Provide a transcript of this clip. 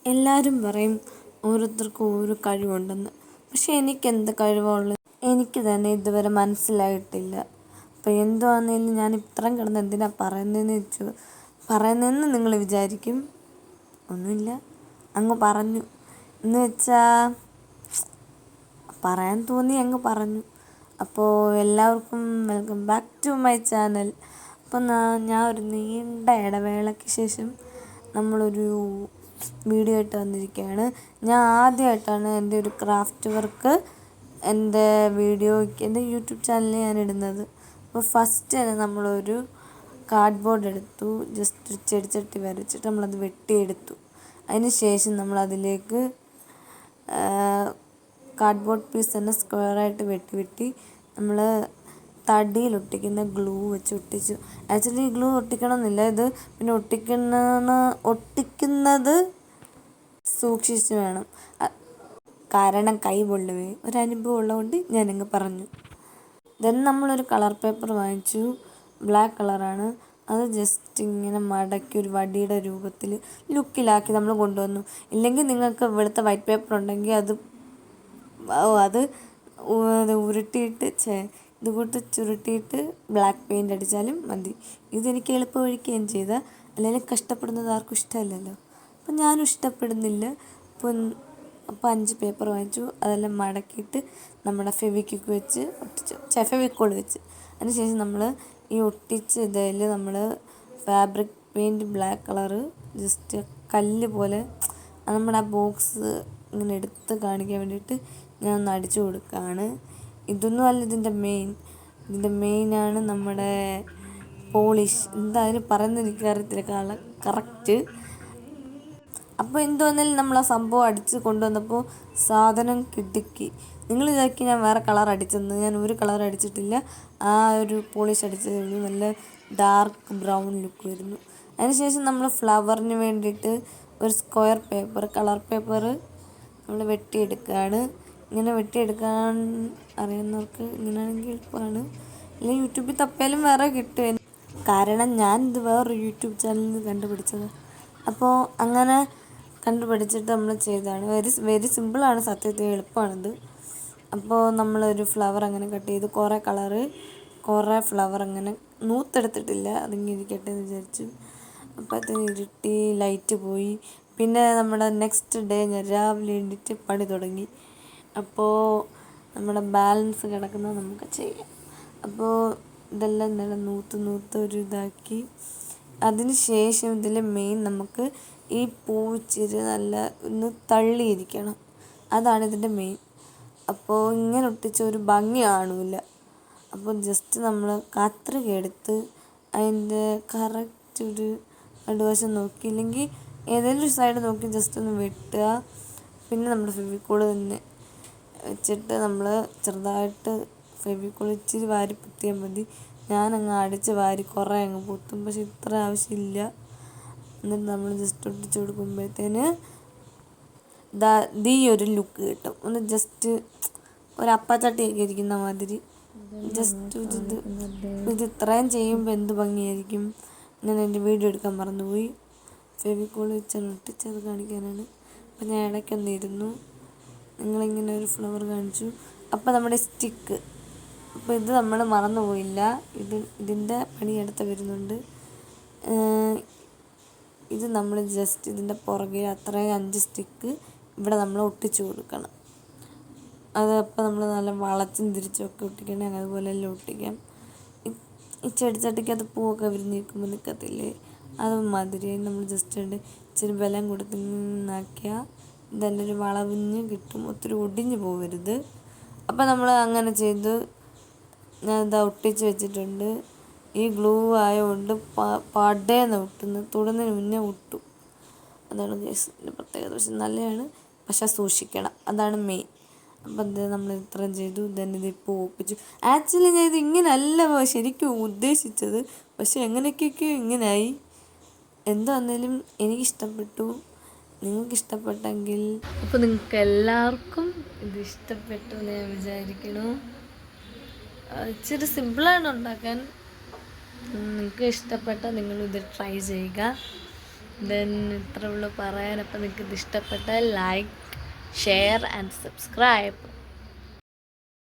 എല്ലാവരും പറയും ഓരോരുത്തർക്കും ഓരോ കഴിവുണ്ടെന്ന്. പക്ഷെ എനിക്കെന്ത് കഴിവുള്ളത് എനിക്ക് തന്നെ ഇതുവരെ മനസ്സിലായിട്ടില്ല. അപ്പോൾ എന്തുവാന്നേലും ഞാൻ ഇത്രയും കിടന്ന് എന്തിനാ പറയുന്നതെന്ന് നിങ്ങൾ വിചാരിക്കും. ഒന്നുമില്ല, അങ്ങ് പറഞ്ഞു എന്ന് വെച്ചാൽ പറയാൻ തോന്നി അങ്ങ് പറഞ്ഞു. അപ്പോൾ എല്ലാവർക്കും welcome back to my channel. അപ്പം ഞാൻ ഒരു നീണ്ട ഇടവേളയ്ക്ക് ശേഷം നമ്മളൊരു വീഡിയോ ആയിട്ട് വന്നിരിക്കുകയാണ്. ഞാൻ ആദ്യമായിട്ടാണ് എൻ്റെ ഒരു ക്രാഫ്റ്റ് വർക്ക് എൻ്റെ യൂട്യൂബ് ചാനലിൽ ഞാൻ ഇടുന്നത്. അപ്പോൾ ഫസ്റ്റ് തന്നെ നമ്മളൊരു കാർഡ്ബോർഡ് എടുത്തു, ജസ്റ്റ് ഒരു ചെടിച്ചട്ടി വരച്ചിട്ട് നമ്മളത് വെട്ടിയെടുത്തു. അതിന് ശേഷം നമ്മളതിലേക്ക് കാർഡ്ബോർഡ് പീസ് തന്നെ സ്ക്വയറായിട്ട് വെട്ടി നമ്മൾ തടിയിൽ ഒട്ടിക്കുന്ന ഗ്ലൂ വെച്ച് ഒട്ടിച്ചു. ആക്ച്വലി ഗ്ലൂ ഒട്ടിക്കണമെന്നില്ല, ഇത് പിന്നെ ഒട്ടിക്കുന്നത് സൂക്ഷിച്ച് വേണം, കാരണം കൈ പൊള്ളുവേ. ഒരനുഭവം ഉള്ളതുകൊണ്ട് ഞാനങ്ങ് പറഞ്ഞു. ദെൻ നമ്മളൊരു കളർ പേപ്പർ വാങ്ങിച്ചു, ബ്ലാക്ക് കളറാണ്. അത് ജസ്റ്റ് ഇങ്ങനെ മടക്കി ഒരു വടിയുടെ രൂപത്തിൽ ലുക്കിലാക്കി നമ്മൾ കൊണ്ടുവന്നു. ഇല്ലെങ്കിൽ നിങ്ങൾക്ക് ഇവിടുത്തെ വൈറ്റ് പേപ്പർ ഉണ്ടെങ്കിൽ അത് ഉരുട്ടിയിട്ട് ഇതുകൂട്ട് ചുരുട്ടിയിട്ട് ബ്ലാക്ക് പെയിൻ്റ് അടിച്ചാലും മതി. ഇതെനിക്ക് എളുപ്പ വഴിക്ക് ഞാൻ ചെയ്ത, അല്ലെങ്കിൽ കഷ്ടപ്പെടുന്നത് ആർക്കും ഇഷ്ടമല്ലല്ലോ. അപ്പം ഞാനും ഇഷ്ടപ്പെടുന്നില്ല. അപ്പോൾ 5 പേപ്പർ വാങ്ങിച്ചു, അതെല്ലാം മടക്കിയിട്ട് നമ്മുടെ ഫെവിക്വിക്ക് വെച്ച് ഒട്ടിച്ചു, ഫെവിക്കോൾ വെച്ച്. അതിനുശേഷം നമ്മൾ ഈ ഒട്ടിച്ച് ഇതിൽ നമ്മൾ fabric paint black colour just കല്ല് പോലെ നമ്മുടെ ആ ബോക്സ് ഇങ്ങനെ എടുത്ത് കാണിക്കാൻ വേണ്ടിയിട്ട് ഞാൻ ഒന്ന് അടിച്ചു കൊടുക്കുകയാണ്. ഇതൊന്നും അല്ല ഇതിൻ്റെ മെയിനാണ് നമ്മുടെ പോളിഷ്. എന്താ അതിന് പറയുന്നത് എനിക്കറിയത്തില്ല കറക്റ്റ്. അപ്പോൾ എന്തുവന്നാലും നമ്മൾ ആ സംഭവം അടിച്ച് കൊണ്ടുവന്നപ്പോൾ സാധനം കിടുക്കി. നിങ്ങൾ വിചാരിക്കും ഞാൻ വേറെ കളർ അടിച്ചെന്ന്. ഞാൻ ഒരു കളർ അടിച്ചിട്ടില്ല, ആ ഒരു പോളിഷ് അടിച്ചതേ ഉള്ളൂ. നല്ല ഡാർക്ക് ബ്രൗൺ ലുക്ക് വരുന്നു. അതിനുശേഷം നമ്മൾ ഫ്ലവറിന് വേണ്ടിയിട്ട് ഒരു സ്ക്വയർ പേപ്പർ, കളർ പേപ്പർ നമ്മൾ വെട്ടിയെടുക്കുകയാണ്. ഇങ്ങനെ വെട്ടിയെടുക്കാൻ അറിയുന്നവർക്ക് ഇങ്ങനെയാണെങ്കിൽ എളുപ്പമാണ്, അല്ലെങ്കിൽ യൂട്യൂബിൽ തപ്പിയാലും വേറെ കിട്ടും. കാരണം ഞാനിത് വേറൊരു യൂട്യൂബ് ചാനലിൽ നിന്ന് കണ്ടുപിടിച്ചത്. അപ്പോൾ അങ്ങനെ കണ്ടുപിടിച്ചിട്ട് നമ്മൾ ചെയ്തതാണ്. വെരി സിമ്പിളാണ്, സത്യത്തിൽ എളുപ്പമാണിത്. അപ്പോൾ നമ്മളൊരു ഫ്ലവർ അങ്ങനെ കട്ട് ചെയ്ത് കുറേ ഫ്ലവർ അങ്ങനെ നൂത്തെടുത്തിട്ടില്ല, അതിങ്ങനെ ഇരിക്കട്ടെ എന്ന് വിചാരിച്ചു. അപ്പോഴത്തേന് ഇരുട്ടി, ലൈറ്റ് പോയി. പിന്നെ നമ്മുടെ നെക്സ്റ്റ് ഡേ ഞാൻ രാവിലെ എണീറ്റ് പണി തുടങ്ങി. അപ്പോൾ നമ്മുടെ ബാലൻസ് കിടക്കുന്നത് നമുക്ക് ചെയ്യാം. അപ്പോൾ ഇതെല്ലാം നല്ല നൂത്ത് ഒരു ഇതാക്കി. അതിന് ശേഷം ഇതിൽ മെയിൻ നമുക്ക് ഈ പൂച്ചിരി നല്ല ഒന്ന് തള്ളിയിരിക്കണം, അതാണ് ഇതിൻ്റെ മെയിൻ. അപ്പോൾ ഇങ്ങനെ ഒട്ടിച്ച ഒരു ഭംഗി കാണില്ല. അപ്പോൾ ജസ്റ്റ് നമ്മൾ കത്രിക എടുത്ത് അതിൻ്റെ കറക്റ്റ് ഒരു നടുവശം നോക്കി, ഇല്ലെങ്കിൽ ഏതെങ്കിലും ഒരു സൈഡ് നോക്കി ജസ്റ്റ് ഒന്ന് വെട്ടുക. പിന്നെ നമ്മൾ ഫെവിക്കോൾ തന്നെ വെച്ചിട്ട് നമ്മൾ ചെറുതായിട്ട് ഫെവിക്കോൾ ഇച്ചിരി വാരി പൊത്തിയാൽ മതി. ഞാനങ്ങ് അടിച്ച് വാരി കുറേ അങ്ങ് പൊത്തും, പക്ഷെ ഇത്ര ആവശ്യമില്ല. എന്നിട്ട് നമ്മൾ ജസ്റ്റ് ഒട്ടിച്ച് കൊടുക്കുമ്പോഴത്തേന് ഈ ഒരു ലുക്ക് കിട്ടും. ഒന്ന് ജസ്റ്റ് ഒരു അപ്പച്ചട്ടിയൊക്കെ ഇരിക്കുന്ന മാതിരി ജസ്റ്റ് ഇത് ഇത്രയും ചെയ്യുമ്പോൾ എന്ത് ഭംഗിയായിരിക്കും. ഞാൻ എൻ്റെ വീഡിയോ എടുക്കാൻ മറന്നുപോയി. ഫെവിക്കോൾ വെച്ചാണ് ഒട്ടിച്ചത് കാണിക്കാനാണ്. അപ്പം ഞാൻ ഇടയ്ക്കൊന്നിരുന്നു, നിങ്ങളിങ്ങനെ ഒരു ഫ്ലവർ കാണിച്ചു. അപ്പോൾ നമ്മുടെ സ്റ്റിക്ക്, അപ്പോൾ ഇത് നമ്മൾ മറന്നുപോയില്ല, ഇതിൻ്റെ പണി അടുത്ത് വരുന്നുണ്ട്. ഇത് നമ്മൾ ജസ്റ്റ് ഇതിൻ്റെ പുറകെ അത്രയും 5 സ്റ്റിക്ക് ഇവിടെ നമ്മൾ ഒട്ടിച്ചു കൊടുക്കണം. അതപ്പോൾ നമ്മൾ നല്ല വളച്ചും തിരിച്ചൊക്കെ ഒട്ടിക്കണേ, അതുപോലെ എല്ലാം ഒട്ടിക്കാം. ഈ ചെടിച്ചട്ടിക്ക് അത് പൂവൊക്കെ വിരിഞ്ഞിരിക്കുമ്പോൾ നിൽക്കത്തില്ലേ, അത് മാതിരി നമ്മൾ ജസ്റ്റ് ഉണ്ട് ഇച്ചിരി ബലം കൊടുത്ത് ആക്കിയാൽ ഇതെല്ലാം ഒരു വളവിഞ്ഞ് കിട്ടും, ഒത്തിരി ഒടിഞ്ഞു പോകരുത്. അപ്പോൾ നമ്മൾ അങ്ങനെ ചെയ്ത് ഞാൻ ഇതാ ഒട്ടിച്ച് വെച്ചിട്ടുണ്ട്. ഈ ഗ്ലൂ ആയതുകൊണ്ട് പടേന്ന് ഒട്ടുന്നു, തൊടുന്നതിന് മുന്നേ ഒട്ടും. അതാണ് ഗ്യാസിൻ്റെ പ്രത്യേകത. പക്ഷെ നല്ലതാണ്, പക്ഷെ സൂക്ഷിക്കണം, അതാണ് മെയിൻ. അപ്പം എന്താ നമ്മൾ ഇത്രയും ചെയ്തു. തന്നെ ഇതിപ്പോൾ ഒപ്പിച്ചു. ആക്ച്വലി ഞാൻ ഇത് ഇങ്ങനെയല്ല ശരിക്കും ഉദ്ദേശിച്ചത്, പക്ഷെ എങ്ങനെയൊക്കെയൊക്കെയോ ഇങ്ങനെയായി. എന്താണെങ്കിലും എനിക്കിഷ്ടപ്പെട്ടു. നിങ്ങൾക്കിഷ്ടപ്പെട്ടെങ്കിൽ അപ്പോൾ നിങ്ങൾക്ക് എല്ലാവർക്കും ഇത് ഇഷ്ടപ്പെട്ടു എന്ന് ഞാൻ വിചാരിക്കണു. ഇച്ചിരി സിമ്പിളാണ് ഉണ്ടാക്കാൻ. നിങ്ങൾക്ക് ഇഷ്ടപ്പെട്ട നിങ്ങളിത് ട്രൈ ചെയ്യുക. ദെൻ ഇത്രേ ഉള്ളൂ പറയാൻ. അപ്പം നിങ്ങൾക്ക് ഇത് ഇഷ്ടപ്പെട്ടാൽ ലൈക്ക്, ഷെയർ ആൻഡ് സബ്സ്ക്രൈബ്.